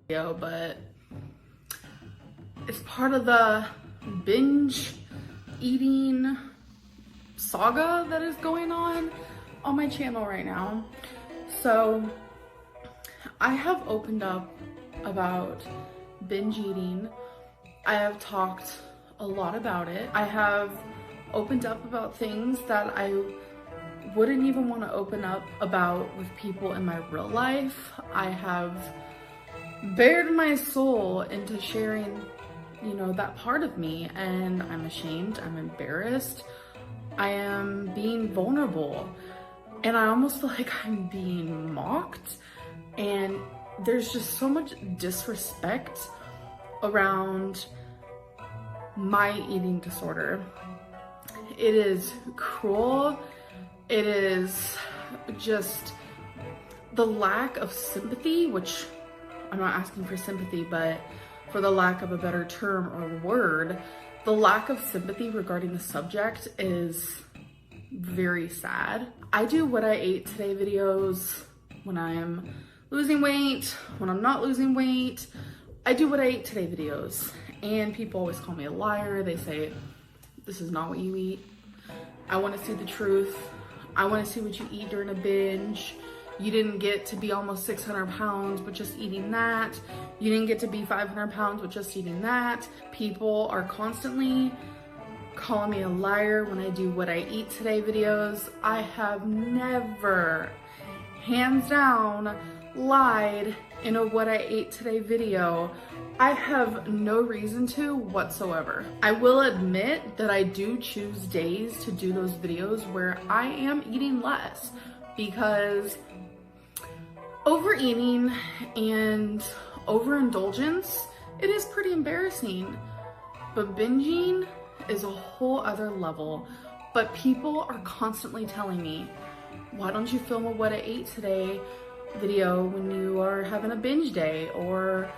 video, but it's part of the binge eating saga that is going on my channel right now. So I have opened up about binge eating. I have talked a lot about it. I have opened up about things that I wouldn't even want to open up about with people in my real life. I have bared my soul into sharing, you know, that part of me, and I'm ashamed, I'm embarrassed, I am being vulnerable, and I almost feel like I'm being mocked, and there's just so much disrespect around my eating disorder. It is cruel. It is just the lack of sympathy, which I'm not asking for sympathy, but for the lack of a better term or word, the lack of sympathy regarding the subject is very sad. I do what I ate today videos when I'm losing weight, when I'm not losing weight. I do what I ate today videos, and people always call me a liar. They say, this is not what you eat. I want to see the truth. I want to see what you eat during a binge. You didn't get to be almost 600 pounds with just eating that. You didn't get to be 500 pounds with just eating that. People are constantly calling me a liar when I do what I eat today videos. I have never, hands down, lied in a what I ate today video. I have no reason to whatsoever. I will admit that I do choose days to do those videos where I am eating less, because overeating and overindulgence, it is pretty embarrassing. But binging is a whole other level. But people are constantly telling me, why don't you film a what I ate today video when you are having a binge day or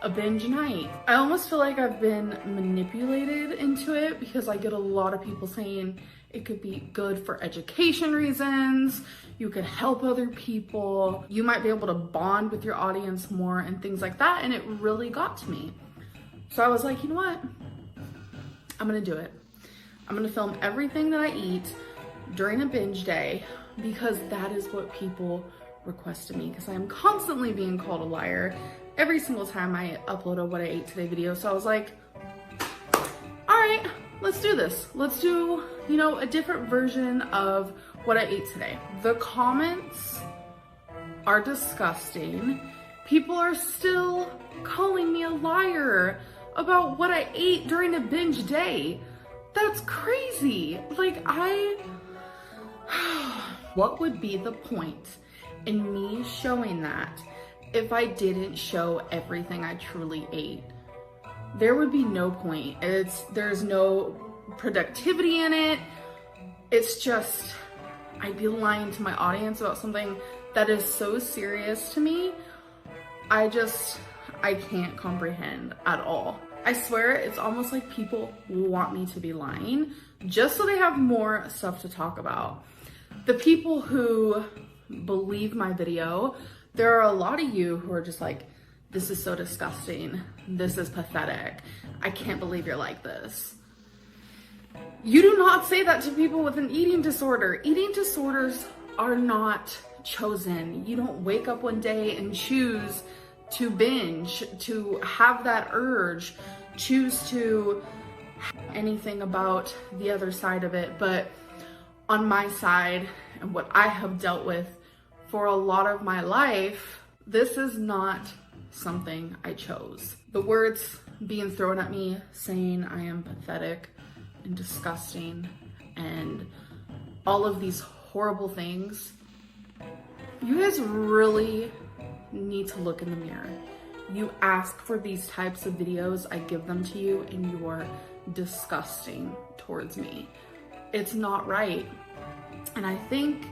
a binge night? I almost feel like I've been manipulated into it, because I get a lot of people saying it could be good for education reasons, you could help other people, you might be able to bond with your audience more and things like that, and it really got to me. So I was like, you know what? I'm gonna do it. I'm gonna film everything that I eat during a binge day, because that is what people request of me, because I am constantly being called a liar every single time I upload a what I ate today video. So I was like, all right, let's do this. Let's do, you know, a different version of what I ate today. The comments are disgusting. People are still calling me a liar about what I ate during a binge day. That's crazy. Like, what would be the point in me showing that if I didn't show everything I truly ate? There would be no point. There's no productivity in it. It's just, I'd be lying to my audience about something that is so serious to me. I can't comprehend at all. I swear it's almost like people want me to be lying just so they have more stuff to talk about. The people who believe my video, there are a lot of you who are just like, this is so disgusting. This is pathetic. I can't believe you're like this. You do not say that to people with an eating disorder. Eating disorders are not chosen. You don't wake up one day and choose to binge, to have that urge, choose to anything about the other side of it. But on my side, and what I have dealt with for a lot of my life, this is not something I chose. The words being thrown at me saying I am pathetic and disgusting and all of these horrible things, you guys really need to look in the mirror. You ask for these types of videos, I give them to you, and you are disgusting towards me. It's not right. And I think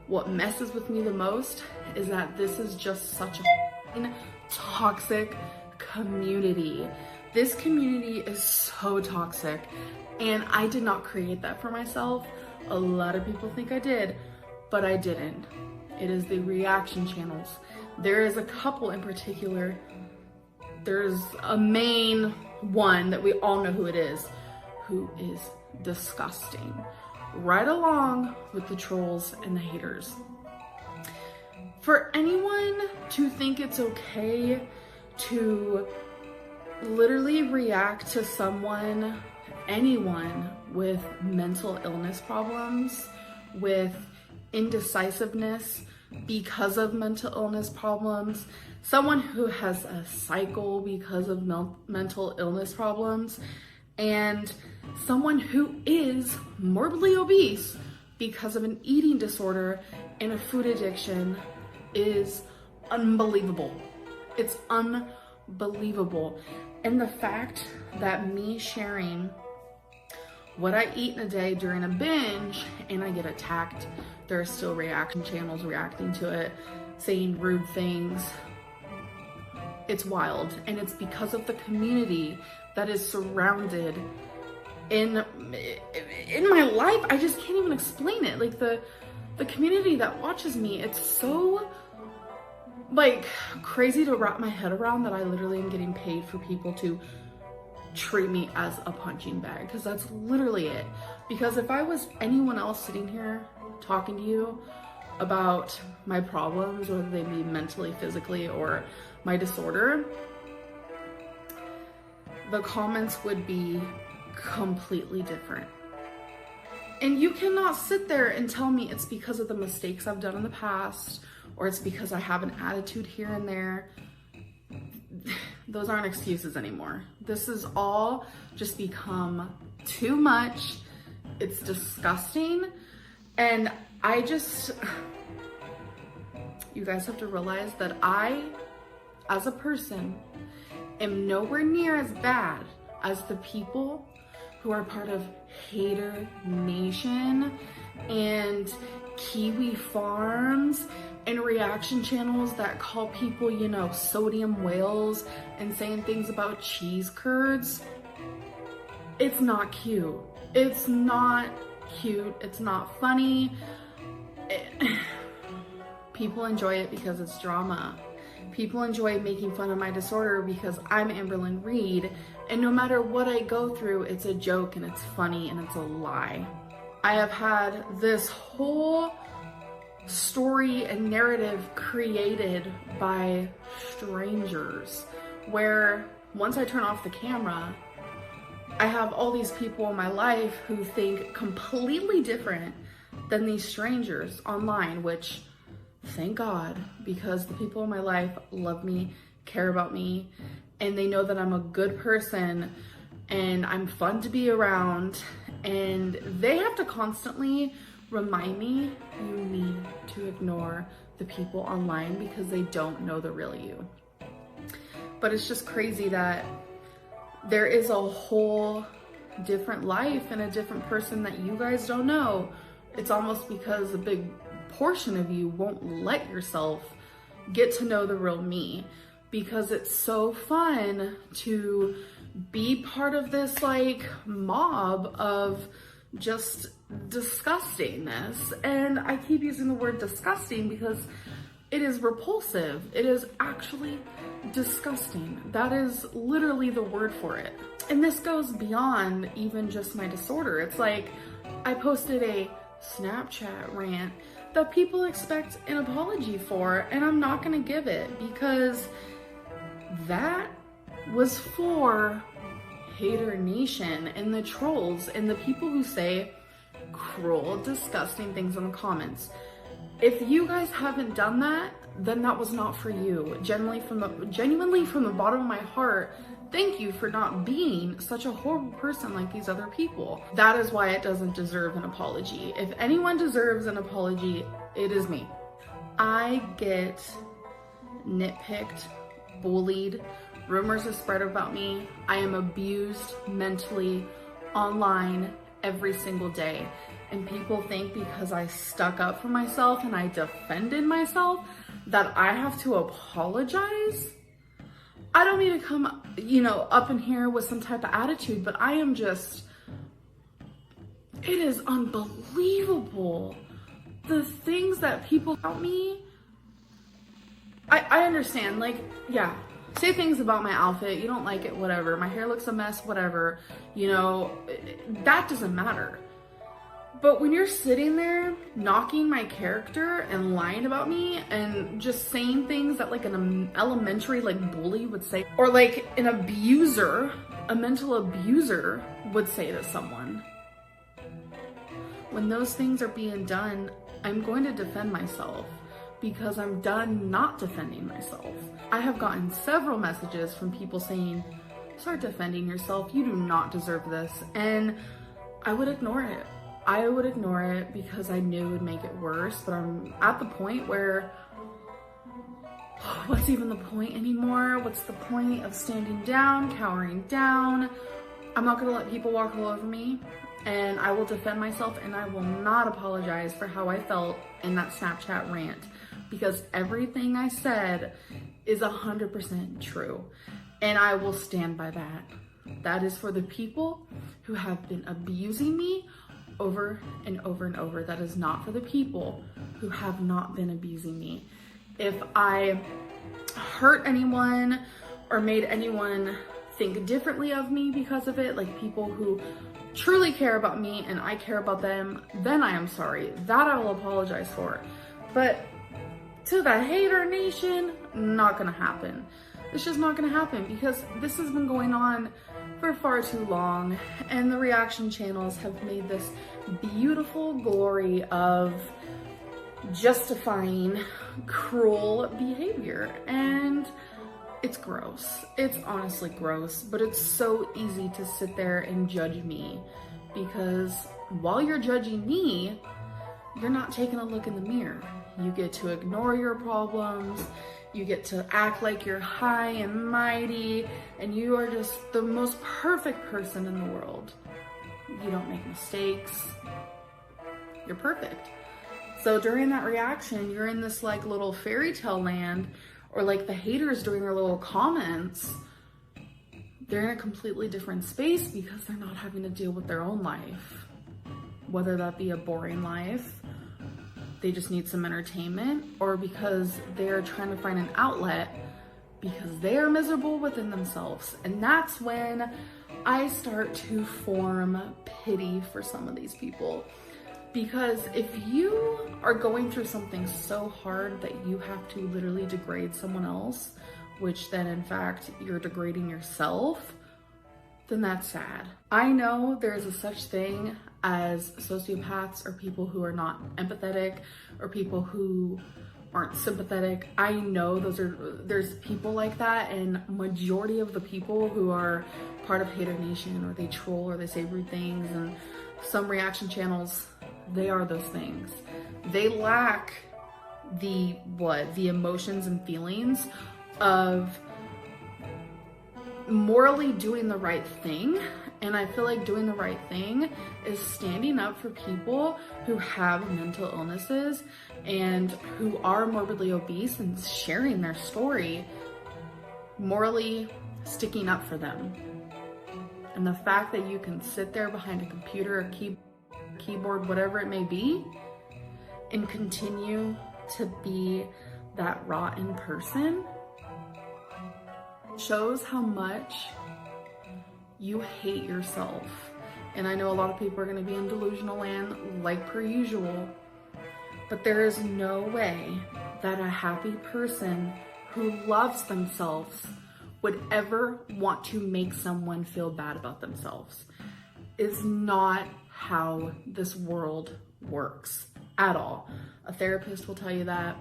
what messes with me the most is that this is just such a toxic community. This community is so toxic, and I did not create that for myself. A lot of people think I did, but I didn't. It is the reaction channels. There is a couple in particular there's a main one that we all know who it is, who is disgusting, right along with the trolls and the haters. For anyone to think it's okay to literally react to someone, anyone with mental illness problems, with indecisiveness because of mental illness problems, someone who has a cycle because of mental illness problems, and someone who is morbidly obese because of an eating disorder and a food addiction is unbelievable. It's unbelievable. And the fact that me sharing what I eat in a day during a binge and I get attacked, there are still reaction channels reacting to it, saying rude things. It's wild. And it's because of the community that is surrounded in my life. I just can't even explain it. Like the community that watches me, it's so like crazy to wrap my head around that I literally am getting paid for people to treat me as a punching bag, because that's literally it. Because if I was anyone else sitting here talking to you about my problems, whether they be mentally, physically, or my disorder, the comments would be completely different. And you cannot sit there and tell me it's because of the mistakes I've done in the past, or it's because I have an attitude here and there. Those aren't excuses anymore. This has all just become too much. It's disgusting. And you guys have to realize that I, as a person, am nowhere near as bad as the people who are part of Hater Nation and Kiwi Farms and reaction channels that call people, you know, sodium whales and saying things about cheese curds. It's not cute. It's not cute. It's not funny. People enjoy it because it's drama. People enjoy making fun of my disorder because I'm Reid, and no matter what I go through, it's a joke and it's funny and it's a lie. I have had this whole story and narrative created by strangers, where once I turn off the camera, I have all these people in my life who think completely different than these strangers online, which thank God, because the people in my life love me, care about me, and they know that I'm a good person and I'm fun to be around, and they have to constantly remind me, you need to ignore the people online because they don't know the real you. But it's just crazy that there is a whole different life and a different person that you guys don't know. It's almost because a big portion of you won't let yourself get to know the real me, because it's so fun to be part of this like mob of just disgustingness. And I keep using the word disgusting because it is repulsive. It is actually disgusting. That is literally the word for it. And this goes beyond even just my disorder. It's like I posted a Snapchat rant that people expect an apology for, and I'm not gonna give it because that was for Hater Nation and the trolls and the people who say cruel, disgusting things in the comments. If you guys haven't done that, then that was not for you. Genuinely from the bottom of my heart, thank you for not being such a horrible person like these other people. That is why it doesn't deserve an apology. If anyone deserves an apology, it is me. I get nitpicked, bullied, rumors are spread about me. I am abused mentally online every single day. And people think because I stuck up for myself and I defended myself that I have to apologize. I don't mean to come, up in here with some type of attitude, but I am just, it is unbelievable. The things that people about me, I understand, like, yeah, say things about my outfit, you don't like it, whatever, my hair looks a mess, whatever, you know, that doesn't matter. But when you're sitting there knocking my character and lying about me and just saying things that like an elementary like bully would say, or like an abuser, a mental abuser would say to someone, when those things are being done, I'm going to defend myself because I'm done not defending myself. I have gotten several messages from people saying, start defending yourself, you do not deserve this. And I would ignore it. I would ignore it because I knew it would make it worse, but I'm at the point where, what's even the point anymore? What's the point of standing down, cowering down? I'm not gonna let people walk all over me, and I will defend myself, and I will not apologize for how I felt in that Snapchat rant, because everything I said is 100% true, and I will stand by that. That is for the people who have been abusing me over and over and over. That is not for the people who have not been abusing me. If I hurt anyone or made anyone think differently of me because of it, like people who truly care about me and I care about them, then I am sorry. That I will apologize for. But to the hater nation, not gonna happen. It's just not gonna happen because this has been going on for far too long, and the reaction channels have made this beautiful glory of justifying cruel behavior, and it's gross. It's honestly gross, but it's so easy to sit there and judge me, because while you're judging me, you're not taking a look in the mirror. You get to ignore your problems, you get to act like you're high and mighty, and you are just the most perfect person in the world. You don't make mistakes. You're perfect. So during that reaction, you're in this like little fairy tale land, or like the haters doing their little comments, they're in a completely different space because they're not having to deal with their own life. Whether that be a boring life, they just need some entertainment, or because they're trying to find an outlet because they are miserable within themselves. And that's when I start to form pity for some of these people. Because if you are going through something so hard that you have to literally degrade someone else, which then in fact you're degrading yourself, then that's sad. I know there's a such thing as sociopaths, or people who are not empathetic, or people who aren't sympathetic. I know there's people like that, and majority of the people who are part of Hater Nation, or they troll, or they say rude things, and some reaction channels, they are those things. They lack the emotions and feelings of morally doing the right thing. And I feel like doing the right thing is standing up for people who have mental illnesses and who are morbidly obese, and sharing their story, morally sticking up for them. And the fact that you can sit there behind a computer, a keyboard, whatever it may be, and continue to be that rotten person shows how much you hate yourself. And I know a lot of people are going to be in delusional land like per usual, but there is no way that a happy person who loves themselves would ever want to make someone feel bad about themselves. Is not how this world works at all. A therapist will tell you that.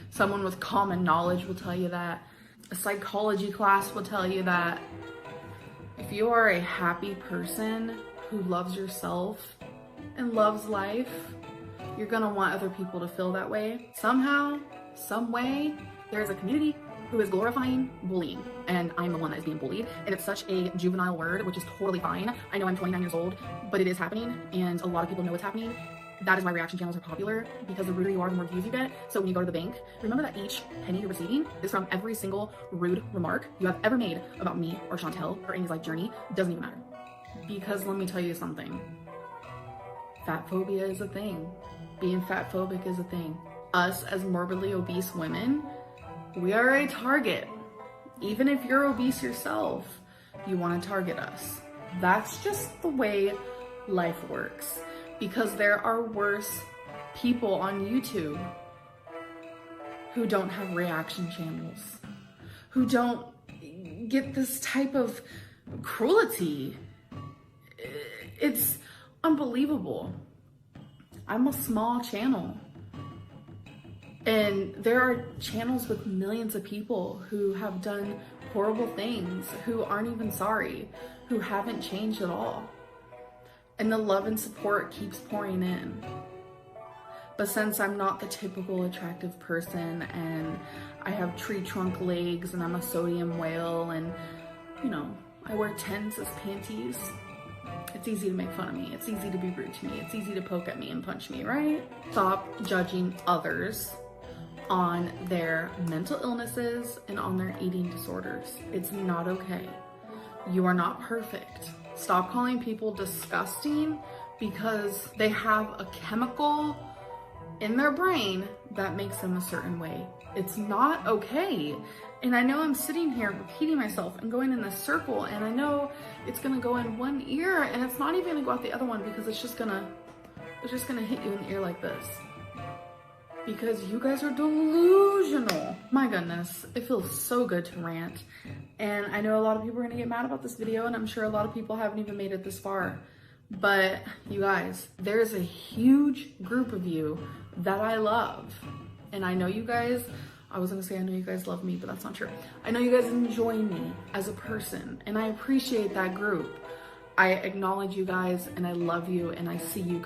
Someone with common knowledge will tell you that. A psychology class will tell you that. If you are a happy person who loves yourself and loves life, you're gonna want other people to feel that way. Somehow, some way, there's a community who is glorifying bullying, and I'm the one that is being bullied, and it's such a juvenile word, which is totally fine. I know I'm 29 years old, but it is happening, and a lot of people know it's happening. That is why reaction channels are popular, because the ruder you are, the more views you get. So when you go to the bank, remember that each penny you're receiving is from every single rude remark you have ever made about me or Chantel or Amy's life journey. Doesn't even matter. Because let me tell you something. Fat phobia is a thing. Being fat phobic is a thing. Us as morbidly obese women, we are a target. Even if you're obese yourself, you want to target us. That's just the way life works, because there are worse people on YouTube who don't have reaction channels, who don't get this type of cruelty. It's unbelievable. I'm a small channel, and there are channels with millions of people who have done horrible things, who aren't even sorry, who haven't changed at all. And the love and support keeps pouring in. But since I'm not the typical attractive person, and I have tree trunk legs, and I'm a sodium whale, and you know, I wear tens as panties, it's easy to make fun of me. It's easy to be rude to me. It's easy to poke at me and punch me, right? Stop judging others on their mental illnesses and on their eating disorders. It's not okay. You are not perfect. Stop calling people disgusting because they have a chemical in their brain that makes them a certain way. It's not okay. And I know I'm sitting here repeating myself and going in this circle, and I know it's gonna go in one ear and it's not even gonna go out the other one, because it's just gonna hit you in the ear like this. Because you guys are delusional. My goodness, it feels so good to rant. And I know a lot of people are gonna get mad about this video, and I'm sure a lot of people haven't even made it this far. But you guys, there's a huge group of you that I love. And I know you guys, I was gonna say I know you guys love me, but that's not true. I know you guys enjoy me as a person, and I appreciate that group. I acknowledge you guys, and I love you, and I see you guys.